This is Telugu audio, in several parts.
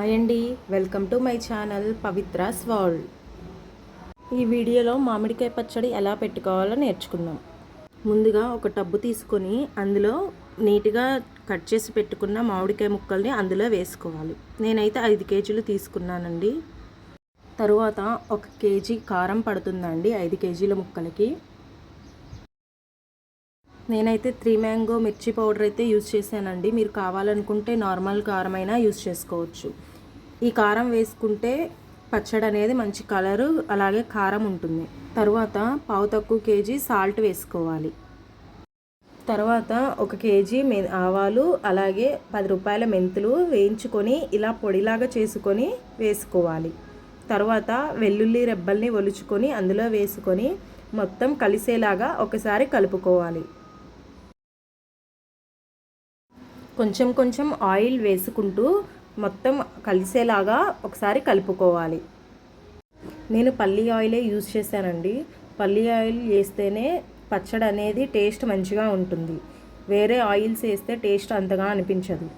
హాయ్ అండి, welcome to my channel Pavithra's world. ఈ వీడియోలో మామిడికాయ పచ్చడి ఎలా పెట్టుకోవాలో నేర్చుకుందాం. ముందుగా ఒక టబ్బు తీసుకొని అందులో నీట్గా కట్ చేసి పెట్టుకున్న మామిడికాయ ముక్కల్ని అందులో వేసుకోవాలి. నేనైతే 5 కేజీలు తీసుకున్నానండి. తరువాత 1 కేజీ కారం పడుతుందండి 5 కేజీల ముక్కలకి. నేనైతే 3 మ్యాంగో మిర్చి పౌడర్ అయితే యూజ్ చేశానండి. మీరు కావాలనుకుంటే నార్మల్ కారం అయినా యూజ్ చేసుకోవచ్చు. ఈ కారం వేసుకుంటే పచ్చడి అనేది మంచి కలరు అలాగే కారం ఉంటుంది. తర్వాత పావు కేజీ సాల్ట్ వేసుకోవాలి. తర్వాత 1 కేజీ ఆవాలు అలాగే 10 రూపాయల మెంతులు వేయించుకొని ఇలా పొడిలాగా చేసుకొని వేసుకోవాలి. తర్వాత వెల్లుల్లి రెబ్బల్ని ఒలుచుకొని అందులో వేసుకొని మొత్తం కలిసేలాగా ఒకసారి కలుపుకోవాలి. కొంచెం కొంచెం ఆయిల్ వేసుకుంటూ మొత్తం కలిసేలాగా ఒకసారి కలుపుకోవాలి. నేను పల్లి ఆయిలే యూజ్ చేశానండి. పల్లి ఆయిల్ వేస్తేనే పచ్చడి అనేది టేస్ట్ మంచిగా ఉంటుంది. వేరే ఆయిల్స్ వేస్తే టేస్ట్ అంతగా అనిపించదు.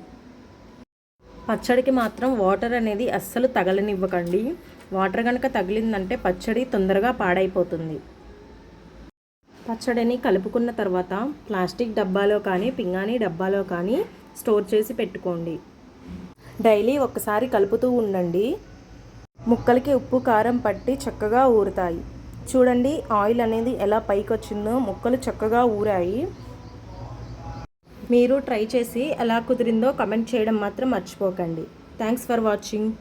పచ్చడికి మాత్రం వాటర్ అనేది అస్సలు తగలనివ్వకండి. వాటర్ కనుక తగిలిందంటే పచ్చడి తొందరగా పాడైపోతుంది. పచ్చడిని కలుపుకున్న తర్వాత ప్లాస్టిక్ డబ్బాలో కానీ పింగాణీ డబ్బాలో కానీ స్టోర్ చేసి పెట్టుకోండి. డైలీ ఒకసారి కలుపుతూ ఉండండి. ముక్కలకి ఉప్పు కారం పట్టి చక్కగా ఊరుతాయి. చూడండి ఆయిల్ అనేది ఎలా పైకి వచ్చిందో, ముక్కలు చక్కగా ఊరాయి. మీరు ట్రై చేసి ఎలా కుదిరిందో కమెంట్ చేయడం మాత్రం మర్చిపోకండి. Thanks for watching.